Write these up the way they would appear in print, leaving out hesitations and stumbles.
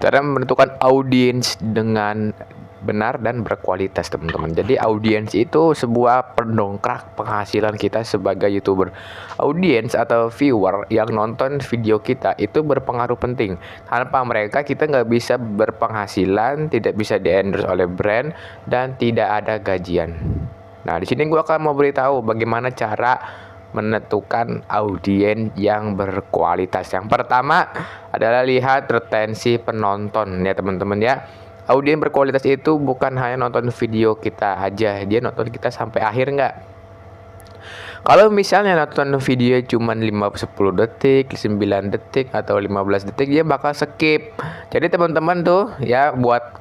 cara menentukan audiens dengan benar dan berkualitas, teman-teman. Jadi audiens itu sebuah pendongkrak penghasilan kita sebagai YouTuber. Audiens atau viewer yang nonton video kita itu berpengaruh penting. Tanpa mereka kita nggak bisa berpenghasilan, tidak bisa di-endorse oleh brand, dan tidak ada gajian. Nah, di sini gue akan mau beritahu bagaimana cara menentukan audiens yang berkualitas. Yang pertama adalah lihat retensi penonton ya, teman-teman ya. Audiens berkualitas itu bukan hanya nonton video kita aja, dia nonton kita sampai akhir nggak. Kalau misalnya nonton video cuma 5-10 detik, 9 detik, atau 15 detik, dia bakal skip. Jadi teman-teman tuh ya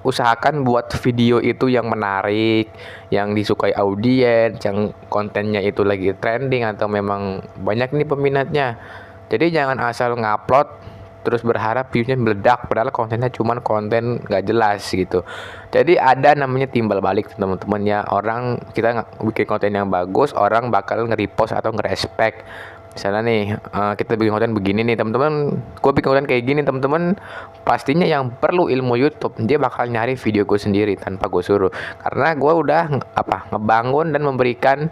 usahakan buat video itu yang menarik, yang disukai audiens, yang kontennya itu lagi trending atau memang banyak nih peminatnya. Jadi jangan asal ngupload terus berharap viewnya meledak, padahal kontennya cuman konten nggak jelas gitu. Jadi ada namanya timbal balik, teman-teman ya. Orang kita bikin konten yang bagus, orang bakal nge-repost atau nge-respect. Misalnya nih kita bikin konten begini nih, teman-teman, gue bikin konten kayak gini, teman-teman, pastinya yang perlu ilmu YouTube dia bakal nyari video gue sendiri tanpa gue suruh, karena gue udah ngebangun dan memberikan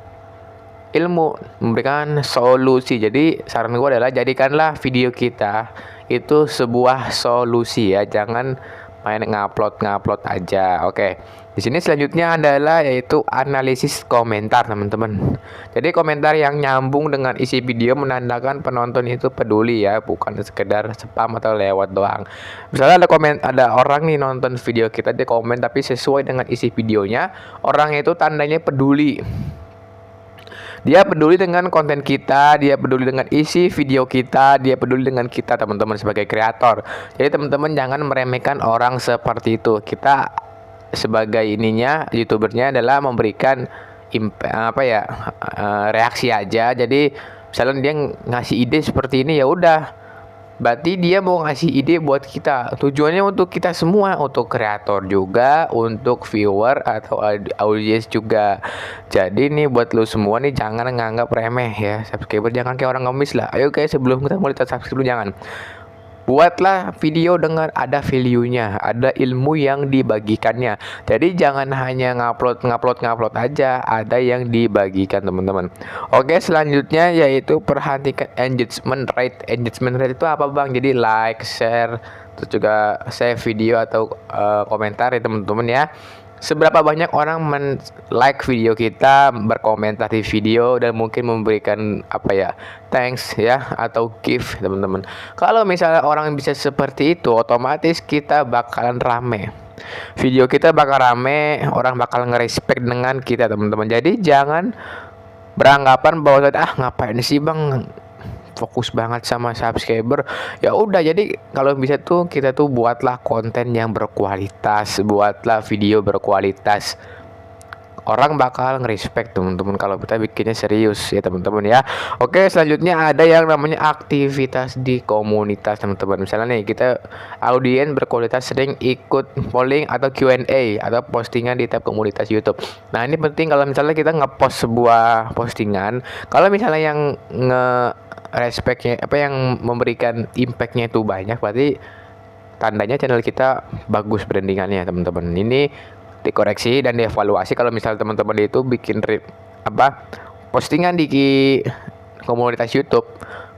ilmu, memberikan solusi. Jadi saran gue adalah jadikanlah video kita itu sebuah solusi ya, jangan main ngupload aja. Oke. Di sini selanjutnya adalah yaitu analisis komentar, teman-teman. Jadi komentar yang nyambung dengan isi video menandakan penonton itu peduli ya, bukan sekedar spam atau lewat doang. Misalnya ada orang nih nonton video kita, dia komen tapi sesuai dengan isi videonya, orang itu tandanya peduli. Dia peduli dengan konten kita, dia peduli dengan isi video kita, dia peduli dengan kita, teman-teman, sebagai kreator. Jadi teman-teman jangan meremehkan orang seperti itu. Kita sebagai YouTubernya adalah memberikan reaksi aja. Jadi misalnya dia ngasih ide seperti ini, ya udah, berarti dia mau ngasih ide buat kita. Tujuannya untuk kita semua, untuk kreator juga, untuk viewer atau audiens juga. Jadi nih buat lu semua nih, jangan nganggap remeh ya. Subscriber jangan kayak orang ngemis lah. Ayo guys, sebelum kita mulai subscribe dulu, jangan. Buatlah video dengan ada value-nya, ada ilmu yang dibagikannya. Jadi jangan hanya ngupload aja, ada yang dibagikan, teman-teman. Oke, selanjutnya yaitu perhatikan engagement rate. Engagement rate itu apa, Bang? Jadi like, share, terus juga save video atau komentar ya, teman-teman ya. Seberapa banyak orang like video kita, berkomentar di video, dan mungkin memberikan thanks ya atau gift, teman-teman. Kalau misalnya orang bisa seperti itu, otomatis kita bakalan rame. Video kita bakal rame, orang bakal nge-respect dengan kita, teman-teman. Jadi jangan beranggapan bahwa ngapain sih, Bang, fokus banget sama subscriber. Ya udah, jadi kalau bisa tuh kita tuh buatlah konten yang berkualitas, buatlah video berkualitas. Orang bakal nge-respect, teman-teman, kalau kita bikinnya serius ya, teman-teman ya. Oke, selanjutnya ada yang namanya aktivitas di komunitas, teman-teman. Misalnya nih, kita audiens berkualitas sering ikut polling atau Q&A atau postingan di tab komunitas YouTube. Nah, ini penting kalau misalnya kita nge-post sebuah postingan, kalau misalnya yang respectnya yang memberikan impactnya itu banyak, berarti tandanya channel kita bagus brandingannya, teman-teman. Ini dikoreksi dan dievaluasi. Kalau misalnya teman-teman itu bikin postingan di komunitas YouTube,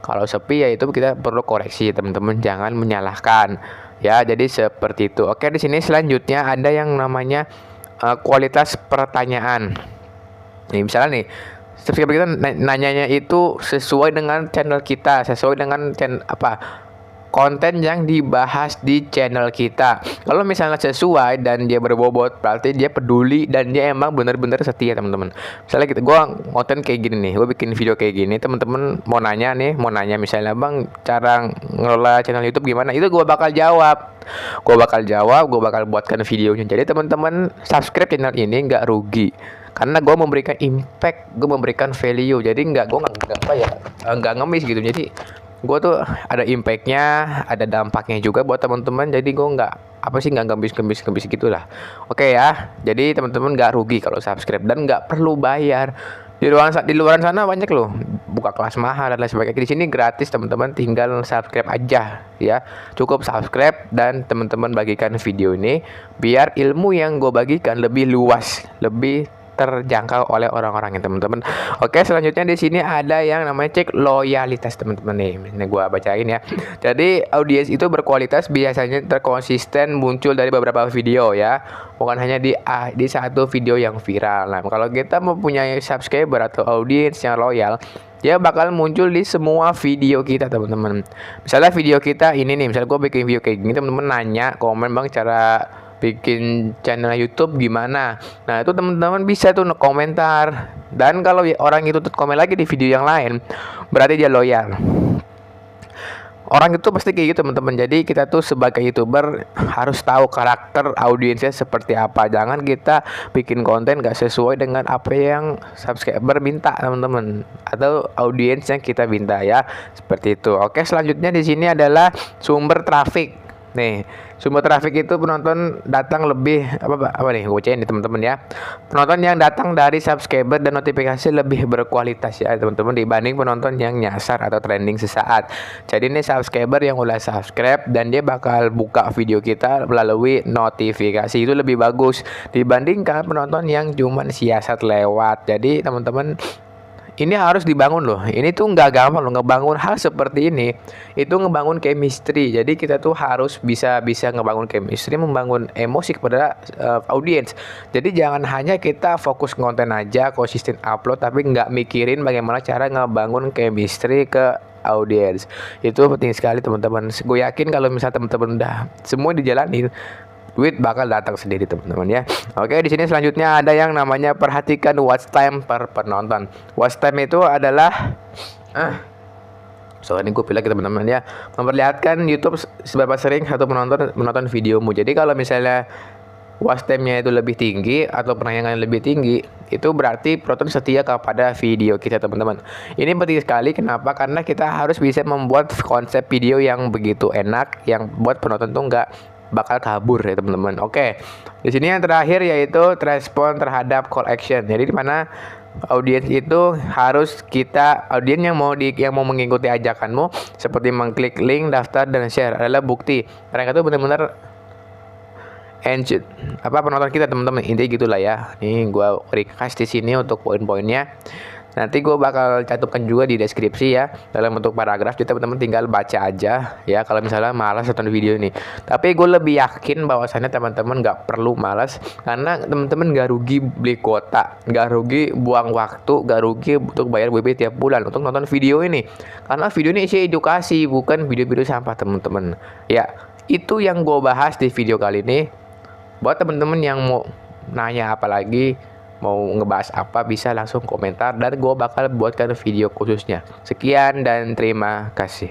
kalau sepi ya itu kita perlu koreksi, teman-teman, jangan menyalahkan ya. Jadi seperti itu. Oke, di sini selanjutnya ada yang namanya kualitas pertanyaan. Nih misalnya nih, subscriber kita nanyanya itu sesuai dengan channel kita, sesuai dengan konten yang dibahas di channel kita. Kalau misalnya sesuai dan dia berbobot, berarti dia peduli dan dia emang bener-bener setia, teman-teman. Misalnya gue konten kayak gini nih, gue bikin video kayak gini, teman-teman mau nanya misalnya, Bang, cara ngelola channel YouTube gimana? Itu gue bakal jawab, gue bakal buatkan videonya. Jadi teman-teman subscribe channel ini nggak rugi, karena gue memberikan impact, gue memberikan value. Jadi gue nggak ngemis gitu. Jadi gue tuh ada impactnya, ada dampaknya juga buat teman-teman. Jadi gue nggak ngemis gitulah. Oke ya, jadi teman-teman nggak rugi kalau subscribe dan nggak perlu bayar. Di luar sana banyak loh buka kelas mahal dan lain sebagainya. Di sini gratis teman-teman, tinggal subscribe aja ya. Cukup subscribe dan teman-teman bagikan video ini biar ilmu yang gue bagikan lebih luas, lebih terjangkau oleh orang-orang ya teman-teman. Oke, selanjutnya di sini ada yang namanya cek loyalitas teman-teman nih. Ini gua bacain ya. Jadi audiens itu berkualitas biasanya terkonsisten muncul dari beberapa video ya. Bukan hanya di satu video yang viral. Nah, kalau kita mempunyai subscriber atau audiens yang loyal, dia bakal muncul di semua video kita teman-teman. Misalnya video kita ini nih, misalnya gue bikin video kayak gini, teman-teman nanya, komen bang cara bikin channel YouTube gimana. Nah, itu teman-teman bisa tuh komentar. Dan kalau orang itu tuh komen lagi di video yang lain, berarti dia loyal. Orang itu pasti kayak gitu teman-teman. Jadi kita tuh sebagai YouTuber harus tahu karakter audiensnya seperti apa. Jangan kita bikin konten gak sesuai dengan apa yang subscriber minta teman-teman, atau audiens yang kita minta ya. Seperti itu. Oke, selanjutnya di sini adalah sumber traffic. Nih, sumber traffic itu penonton datang lebih apa nih, gue bacain nih teman-teman ya. Penonton yang datang dari subscriber dan notifikasi lebih berkualitas ya teman-teman, dibanding penonton yang nyasar atau trending sesaat. Jadi ini subscriber yang udah subscribe dan dia bakal buka video kita melalui notifikasi, itu lebih bagus dibandingkan penonton yang cuman siasat lewat. Jadi teman-teman, ini harus dibangun loh. Ini tuh nggak gampang loh ngebangun hal seperti ini. Itu ngebangun chemistry. Jadi kita tuh harus bisa ngebangun chemistry, membangun emosi kepada audiens. Jadi jangan hanya kita fokus konten aja, konsisten upload, tapi nggak mikirin bagaimana cara ngebangun chemistry ke audiens. Itu penting sekali teman-teman. Gue yakin kalau misalnya teman-teman udah semua dijalanin, duit bakal datang sendiri teman-teman ya. Oke, di sini selanjutnya ada yang namanya perhatikan watch time per penonton. Watch time itu adalah ini gue pilih teman-teman ya, memperlihatkan YouTube seberapa sering satu menonton videomu. Jadi kalau misalnya watch time-nya itu lebih tinggi atau penayangan lebih tinggi, itu berarti penonton setia kepada video kita teman-teman. Ini penting sekali. Kenapa? Karena kita harus bisa membuat konsep video yang begitu enak, yang buat penonton tuh nggak bakal kabur ya teman-teman. Oke, di sini yang terakhir yaitu respon terhadap call action. Jadi di mana audiens itu harus audiens yang mau mengikuti ajakanmu, seperti mengklik link, daftar dan share, adalah bukti mereka itu benar-benar penonton kita teman-teman. Intinya gitulah ya. Ini gua request di sini untuk poin-poinnya. Nanti gue bakal cantumkan juga di deskripsi ya, dalam bentuk paragraf. Jadi teman-teman tinggal baca aja ya kalau misalnya malas nonton video ini. Tapi gue lebih yakin bahwasannya teman-teman gak perlu malas, karena teman-teman gak rugi beli kuota, gak rugi buang waktu, gak rugi untuk bayar WB tiap bulan untuk nonton video ini. Karena video ini isi edukasi, bukan video-video sampah teman-teman. Ya, itu yang gue bahas di video kali ini. Buat teman-teman yang mau nanya apa lagi, mau ngebahas apa, bisa langsung komentar dan gue bakal buatkan video khususnya. Sekian dan terima kasih.